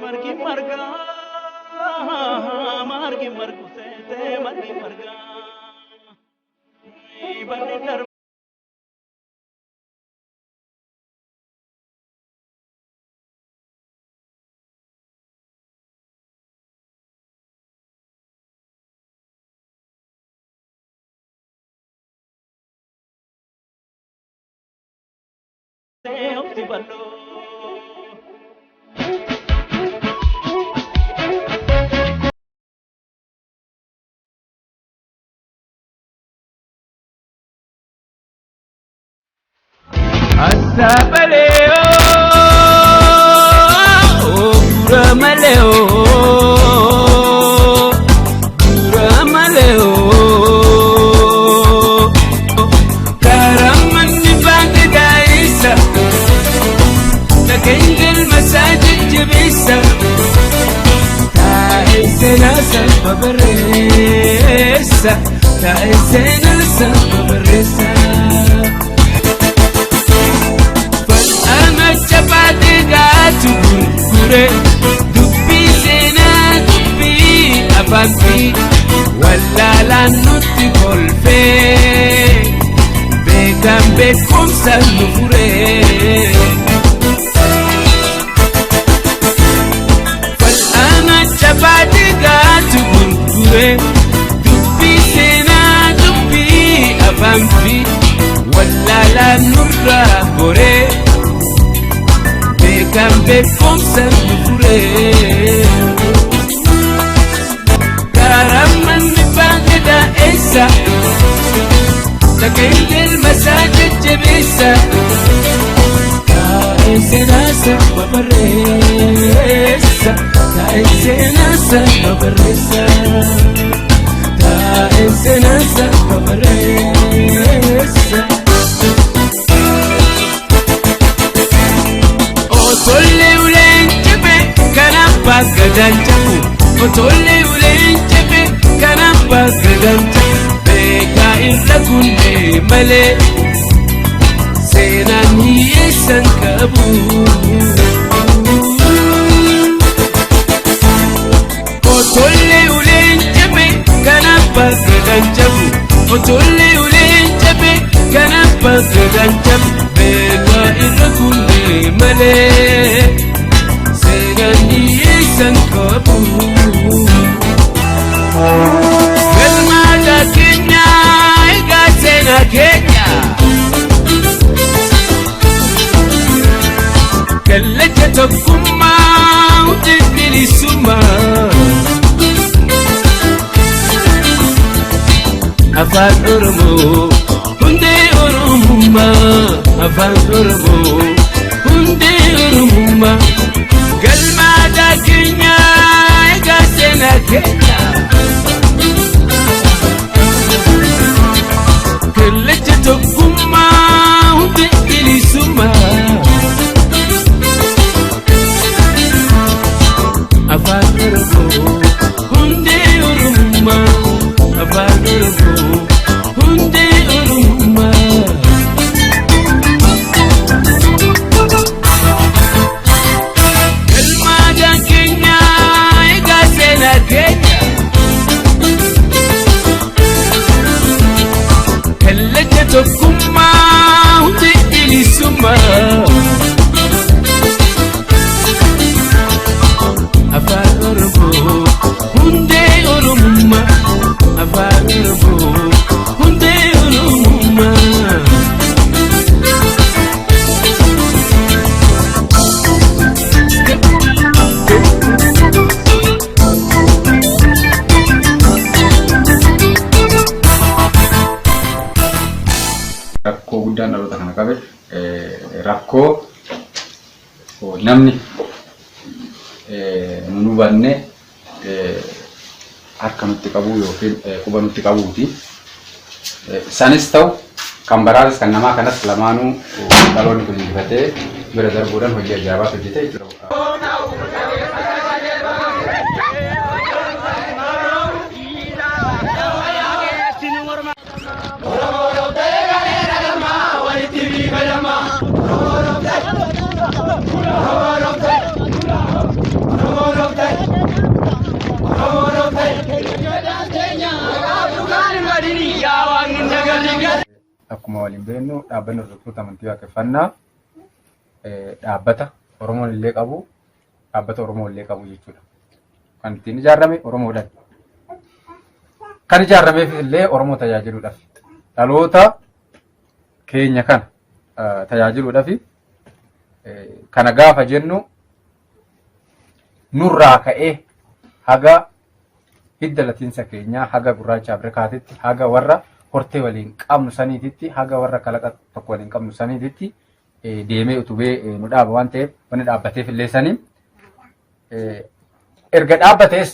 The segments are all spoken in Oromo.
Margi marga, margi margu sete, margi marga. Ibani dar te opti ballo. Asabaleo, Buramaleo, Buramaleo, Karamani Bangladesh, Nakendel Masajid Jabisa, Taizena Sababaresa, Taizena Sababaresa. Gure dubbi sena dubbi afanti wallala nutti kolfe bekan bekumsa nufure fal ana chabadi gatu gure dubbi sena dubbi afanti wallala nurra gore kan bekomsa nufure karaman bangda esa lakendel masajid jabisa ka esenasa babaresa ka esenasa babaresa ka esenasa babaresa Otolle ulenchebe kanapa gadanchaku Otolle ulenchebe kanapa gadanchaku Beka irra kunne male Senani esan kabu Otolle ulenchebe kanapa gadanchaku Otolle ulenchebe kanapa gadanchaku Beka irra kunne male Segani esan kabu Galmada Kenya ega sena Kenya Kallacha tokkumma udidili suma Afaan Oromo hunde Oromumma Afaan Oromo hunde Oromumma Galmada Kenya ega sena Kenya Kallacha tokkumma udidili suma Afaan Oromo hunde Oromumma Afaan Oromo hunde Oromumma Galmada Kenya ega sena Kenya Kallacha tokkumma udidili suma Afaan Oromo hunde Oromumma Afaan Oromo hunde Oromumma Rakkoo guddaan dhaloota kana qabe rakkoo namni nu hubanne harka nutti qabu yookiin quba nutti qabuuti. Isaanis ta'u kan baraaris kan namaa kanas lamaanuu dhaloonni kun injifatee bira darbuudhaan hojii ajaa'ibaa hojjetee jechuudha. waliin beeknu dhaabbanni hordoftoota amantii waaqeffannaa dhaabbata Oromoon illee qabu dhaabbata Oromoo illee qabu jechuudha. Kan ittiin ijaarame Oromoodhaan. Kan ijaarameef illee Oromoo tajaajiluudhaaf dhaloota keenya kana tajaajiluudhaaf kana gaafa jennu nurraa ka'ee haga hidda latiinsa keenyaa haga gurraacha Afrikaatitti haga warra hortee waliin qabnu saniititti haga warra kalaqa tokko waliin qabnu saniititti deemee utubee nu dhaaba waan ta'eef wanni dhaabbateef illee sanii erga dhaabbatees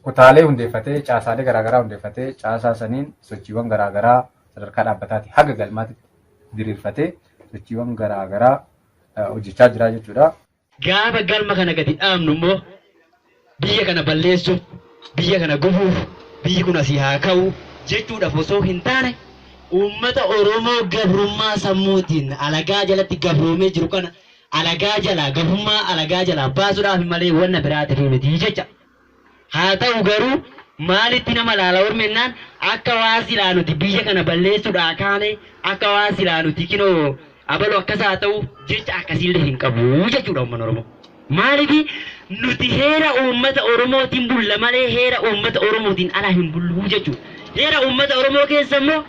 kutaalee hundeeffatee caasaalee garaagaraa hundeeffatee caasaa saniin sochiiwwan garaagaraa sadarkaa dhaabbataatti haga galmaatti diriirfatee sochiiwwan garaagaraa hojjechaa jira jechuudha. Gaafa galma kana gadi dhaabnu immoo biyya kana balleessuuf biyya kana gubuuf biyyi kun asii haa ka'u jechuudhaaf osoo hin taane uummata Oromoo gabrummaa sammuutiin alagaa jalatti gabroomee jiru kana alagaa jalaa gabrummaa alagaa jalaa baasuudhaaf malee wanna biraatiif miti jecha. Haa ta'u garuu maalitti nama laala ormennaan akka waa silaa nuti biyya kana balleessuudhaa kaane akka waa silaa nuti kinoo abaluu akkas haa ta'u jecha akkasiillee hin qabu jechuudha uummanni Oromoo. Maaliif nuti heera uummata Oromootiin bulla malee heera uummata Oromootiin alaa hin bullu jechuudha. Heera uummata Oromoo keessa immoo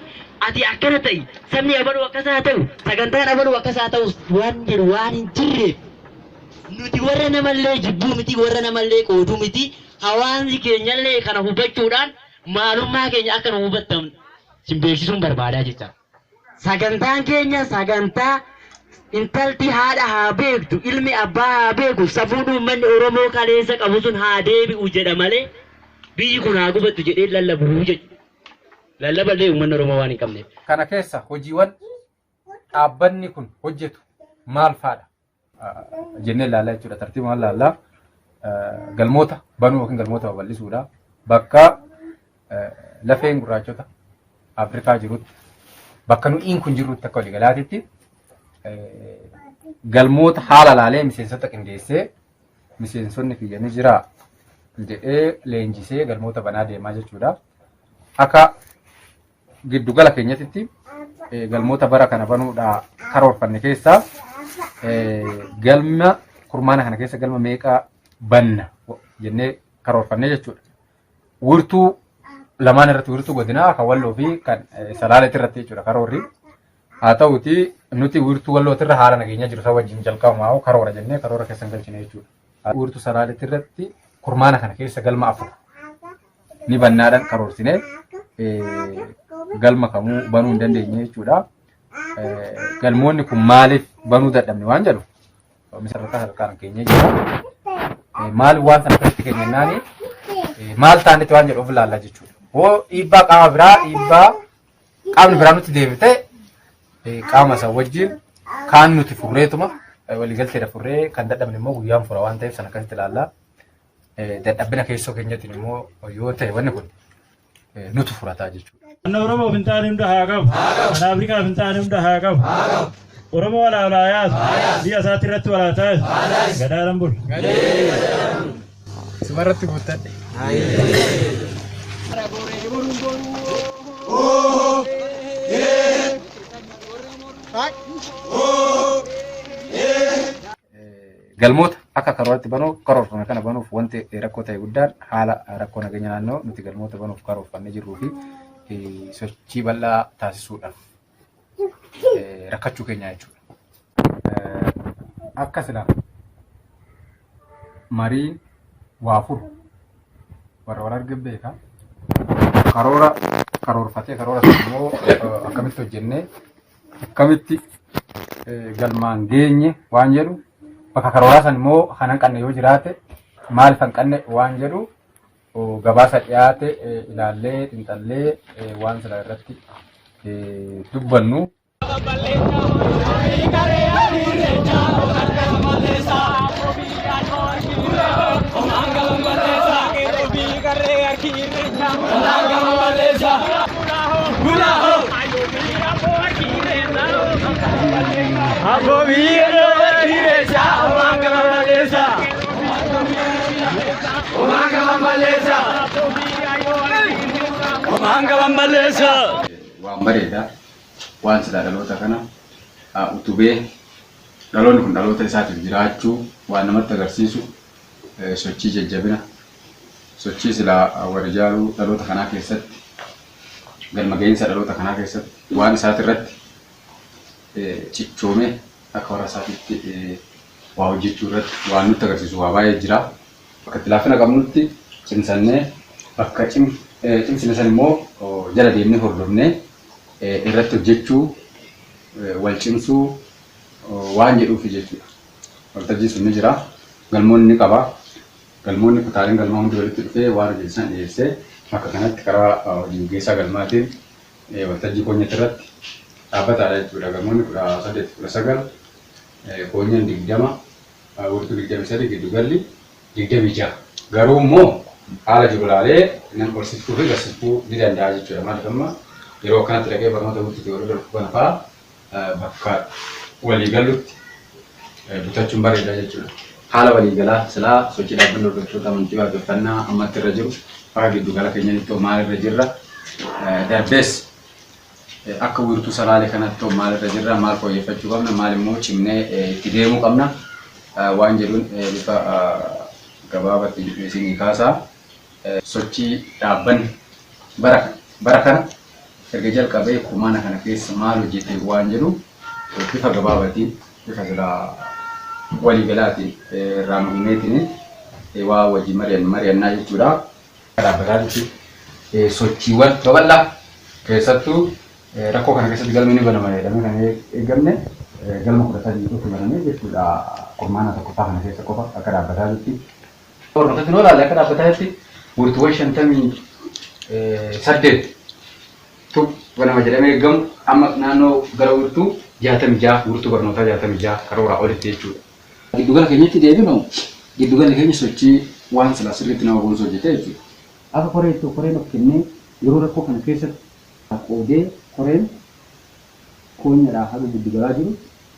ati akkana ta'i sabni abaluu akkas haa ta'u sagantaan abaluu akkas haa ta'u waan jedhu waan hin jirreef nuti warra namallee jibbuu miti warra namallee qooduu miti hawaasni keenyallee kana hubachuudhaan maalummaa keenya akka nu hubattan sin beeksisuun barbaadaa jecha. Sagantaan keenya sagantaa intalti haadha haa beektu ilmi abbaa haa beeku safuun uummanni Oromoo kaleessa qabu sun haa deebi'u jedha malee biyyi kun haa gubattu jedhee lallabu jechuudha. Lallaballee uummanni Oromoo waan hin qabneef. Kana keessa hojiiwwan dhaabbanni kun hojjetu maal faadha jennee ilaalaa jechuudha. Tartiibaan ilaallaa galmoota banuu yookiin galmoota babal'isuudha. Bakka lafeen gurraachota Afrikaa jirutti bakka nuyiin kun jirrutti akka waliigalaatitti galmoota haala laalee miseensota qindeessee miseensonni kiyya ni jira jedhee leenjisee galmoota banaa deemaa jechuudha. Akka giddugala keenyatti galmoota bara kana banuudhaa karoorfanne keessaa galma kurmaana kana keessa galma meeqaa banna jennee karoorfanne jechuudha. Wirtuu lamaan irratti wirtuu godinaa kan Walloo fi kan Salaaleetti irratti jechuudha karoorri. Haa ta'uti nuti wirtuu Wallootti irra haala nageenya jiru isa wajjin jalqabumaa karoora jennee karoora keessa galchine jechuudha. Wirtuu Salaaleetti irratti kurmaana kana keessa galma 4 ni bannaadhaan karoorsine galma kamuu banuu hin dandeenye jechuudha. Galmoonni kun maaliif banuu dadhabne waan jedhu misarrataa harkaan keenya jira. Maal waan sana keessatti keenyannaani maal taanetti waan jedhu of ilaalla jechuudha. Hoo dhiibbaa qaama biraa dhiibbaa qaamni biraa nutti deebite qaama isaa wajjin kaan nuti furreetuma waliigalteedha furree kan dadhabne immoo guyyaan fura waan ta'eef sana akkasitti ilaalla. Dadhabbina keessoo keenyatti immoo yoo ta'e wanni kun nuti furataa jechuudha. Anna Oromoo fintaanii hunda haa qabu. Anna Afrikaa fintaanii hunda haa qabu. Oromoo walaa yaatu. Biyya isaatti irratti walaa taa'e. Gadaadhaan bulu. Simarratti guuttadhe. Galmoota akka karooratti banuuf karoorfame kana banuuf wanti rakkoo ta'e guddaan haala rakkoo nageenya naannoo nuti galmoota banuuf karoorfannee jirruu fi sochii bal'aa taasisuudhaaf rakkachuu keenya jechuudha. Akka silaa mariin waa furu warra wal arge beekaa karoora karoorfatee karoora immoo akkamitti hojjennee akkamitti galmaan geenye waan jedhu bakka karooraa san immoo kan hanqanne yoo jiraate maaliif hanqanne waan jedhu gabaasa dhiyaate ilaallee xinxallee waan sila irratti dubbannu. Waan bareedaa waan silaa dhaloota kana utubee dhaloonni kun dhaloota isaatiif jiraachuu waan namatti agarsiisu sochii jajjabina sochii silaa warra ijaaruu dhaloota kanaa keessatti galma gahinsa dhaloota kanaa keessatti waan isaati irratti cichoomee akka warra isaatiitti waa hojjechuu irratti waan nutti agarsiisu waa baay'ee jira. Bakka itti laafina qabnutti cimsannee bakka cimsine san immoo jala deemnee hordofnee irratti hojjechuu wal cimsuu waan jedhuufi jechuudha. Waltajjii sun ni jira. Galmoonni ni qaba. Galmoonni kutaaleen galmaa hundi walitti dhufee waan hojjechiisan dhiyeessee akka kanatti karaa hojii gaggeessaa galmaatiin waltajjii koonyatti irratti dhaabbataadha jechuudha. Galmoonni 18-19 koonyaan 20 wurtuu 23 giddu galli 26. Garuu immoo haala jiru ilaalee nan qorsiiftuu fi garsiiftuu ni danda'a jechuudha. Maaliif amma yeroo akkanatti dhaqee barnoota guutuu warri darbu kana fa'aa bakka waliigalutti bitachuun bareeda jechuudha. Haala waliigalaa silaa sochii dhaabbanni hordoftoota amantii waaqeffannaa ammatti irra jiru bakka giddu gala keenyatti maal irra jirra darbees akka wiirtuu salaalee kanatti maal irra jirra maal fooyyeffachuu qabna maal immoo cimnee itti deemuu qabna waan jedhuun bifa gabaabatti isinii kaasaa sochii dhaabbanni bara kana erga jalqabee kumaana kana keessa maal hojjetee waan jedhu bifa gabaabatiin bifa silaa waliigalaatiin raamhimeetiin waa wajjin mari'annaa jechuudha. Dhaabbataatti sochiiwwan babal'aa keessattuu rakkoo kana keessatti galmeen banama jedhamee kan eegamne galma 13 tokko banamee jechuudha. Kurmaana tokkoffaa kana keessa qofa akka dhaabbataatti barnootatti noo ilaalle akka dhaabbataatti wurtuuwwan 58 tu banama jedhamee eegamu amma naannoo gara wurtuu 66 wurtuu barnootaa 66 karooraa olitti jechuudha. Giddugala keenyatti deebinu giddugalli keenya sochii waan silaa sirriitti nama boonsu hojjetee jechuudha. Akka koreetti koreen of kennee yeroo rakkoo kana keessatti qoodee koreen koonyaadhaa haga giddugalaa jiru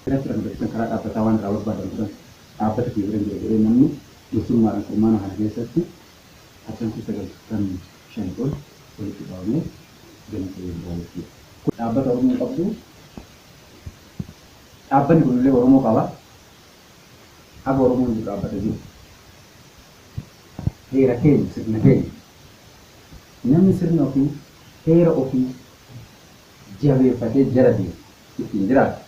irratti ramadachiisan karaa dhaabbataa waan irraa barbaadan turan dhaabbata fi bireen jira jedhee namni dursumaadhaan kurmaana kana keessatti harsantii 95 ol walitti qabamee gamtee boonsu. Dhaabbata Oromoo qabdu dhaabbanni kunillee Oromoo qaba. Akka Oromoon jiru dhaabbata jiru. Heera keenya sirna keenya. Namni sirna ofii heera ofii jabeeffatee jala deemu ittiin jiraatu.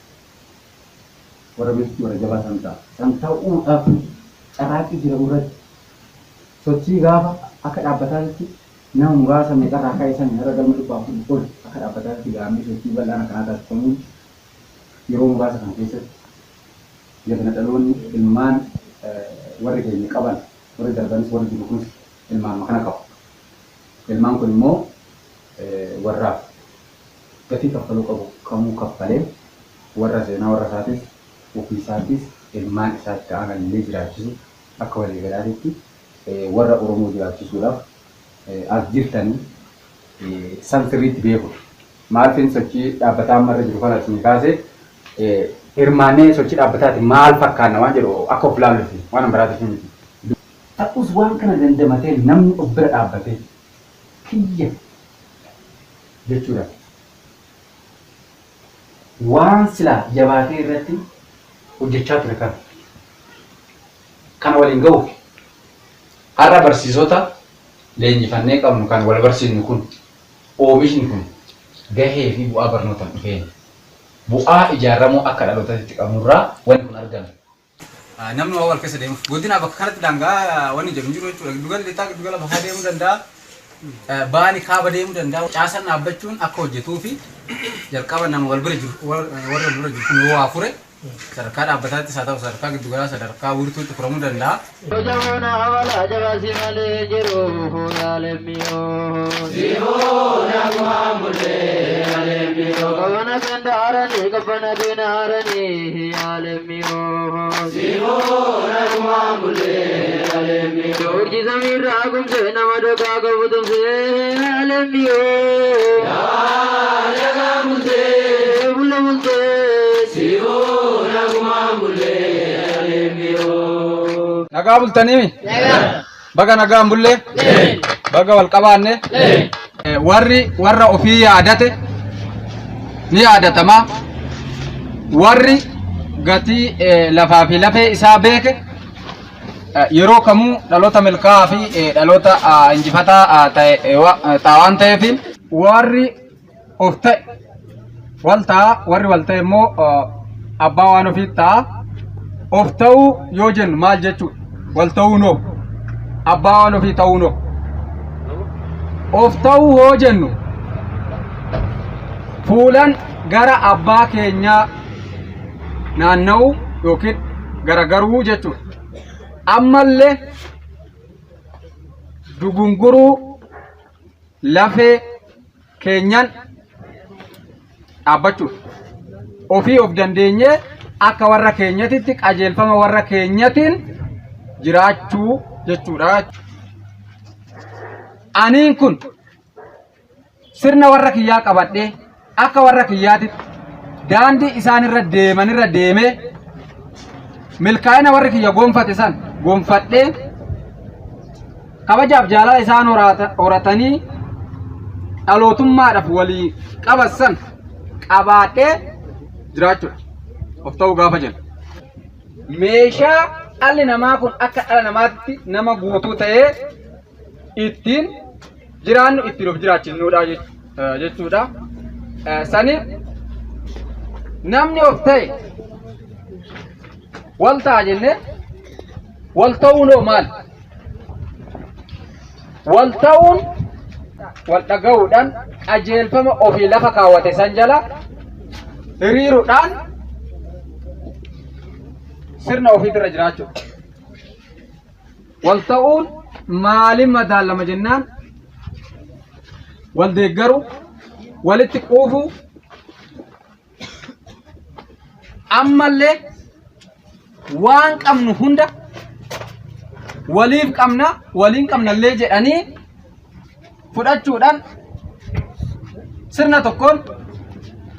Warra beektuu warra jabaa samtaa. Samtaa uudhaaf carraaqqii jira irratti sochii gaafa akka dhaabbataatti nama muraasa meeqarraa akka isaan irra galma 400 ol akka dhaabbataatti gaamee sochii bal'aan akkanaa taasifamuun yeroo muraasa kana keessatti jabana dhaloonni ilmaan warri keenya qaban warri darbanis warri jiru kunis ilmaan kana qabu. Ilmaan kun immoo warraaf gatii kaffaluu qabu kamuu kaffalee warra seenaa warra isaatis ofii isaatis ilmaan isaatti ta'an illee jiraachisu akka waliigalaatti warra Oromoo jiraachisuudhaaf as jirtanii san sirriitti beeku. Maalfiin sochii dhaabbataa ammarra jiru kana isin kaasee hirmaannee sochii dhaabbataati maal fakkaanna waan jedhu akka of ilaalluufi waan biraatiif miti. Ta'us waan kana dandamatee namni of bira dhaabbatee kiyya jechuudha. Waan silaa jabaatee irratti hojjechaa ture kana waliin ga'uuf har'a barsiisota leenjifannee qabnu kan wal barsiisnu kun oomishni kun gahee fi bu'aa barnootaan dhufeen bu'aa ijaaramoo akka dhalootaatti qabnurraa wanti kun argame. Namni waa wal keessa deemuuf godina bakka kanatti daangaa wanni jedhu jiru jechuudha. Giddugala lixaa giddugala bahaa deemuu danda'a. Baani kaaba deemuu danda'a. Caasan dhaabbachuun akka hojjetuu fi jalqaba nama wal bira jiru warra bira jiru kun yoo afure sadarkaa dhaabbataatti haa ta'u sadarkaa giddugalaa sadarkaa wiirtuutti furamuu danda'a. Jamoona amala jabaasi malee jiru yaalemiyoo. Sihoona gumamulee yaalemiyoo. Kabana kandaaranii kabana binaaranii yaalemiyoo. Sihoona gumamulee yaalemiyoo. Urjii samiirraa kumsee nama dogaa qabutumsee yaalemiyoo. Yaalagaa multee bulla multee. Sihoona gumamulee yaalemiyoo. Nagaa bultanii baga nagaan bullee baga wal qabaanne warra ofii yaadate ni yaadatama. Warri gatii lafaa fi lafee isaa beeke yeroo kamuu dhaloota milkaa'aa fi dhaloota injifataa ta'e waan ta'eef warri of ta'e wal ta'a, warri wal ta'e immoo abbaa waan ofii ta'a. Of ta'uu yoo jennu maal jechuudha? Wal ta'uu noo, abbaa waan ofii ta'uu noo. Of ta'uu yoo jennu fuulan gara abbaa keenyaa naanna'uu yookiin garagaruu jechuudha. Ammallee dugunguruu lafee keenyan dhaabbachuudha. Ofii of dandeenyee akka warra keenyatitti qajeelfama warra keenyatiin jiraachuu jechuudha. Aniin kun sirna warra kiyyaa qabadhee akka warra kiyyaatitti daandii isaan irra deemee milkaa'ina warri kiyya gonfate san gonfadhee kabajaaf jaalala isaan horatanii dhalootummaadhaaf walii qabasan qabaadhee jiraachuudha. Of ta'uu gaafa jennu meeshaa dhalli namaa kun akka dhala namaatti nama guutuu ta'ee ittiin jiraannu ittiin of jiraachisnuudha jechuudha. Saniif namni of ta'e wal ta'a jennee wal ta'uun maal? Wal ta'uun wal dhaga'uudhaan qajeelfama ofii lafa kaawwate san jala hiriiruudhaan sirna ofiitirra jiraachuudha. Wal ta'uun maaliin madaalama jennaan? Wal deeggaru, walitti quufuu, ammallee waan qabnu hunda waliif qabna, waliin qabnallee jedhanii fudhachuudhaan sirna tokkoon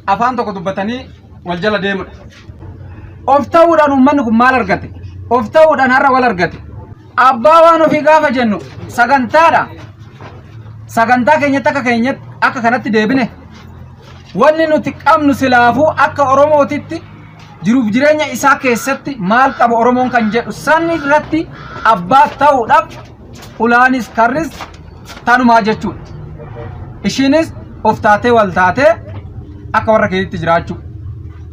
afaan tokko dubbatanii wal jala deemudha. Of ta'uudhaan uummanni kun maal argate? Of ta'uudhaan har'a wal argate. Abbaa waan ofii gaafa jennu sagantaadha. Sagantaa keenyatti akka kanatti deebine wanni nuti qabnu silaafuu akka Oromootitti jiruuf jireenya isaa keessatti maal qaba Oromoon kan jedhu sanni irratti abbaa ta'uudhaaf ulaanis karris tanumaa jechuudha. Ishiinis of taatee wal taatee akka warra keetitti jiraachuu.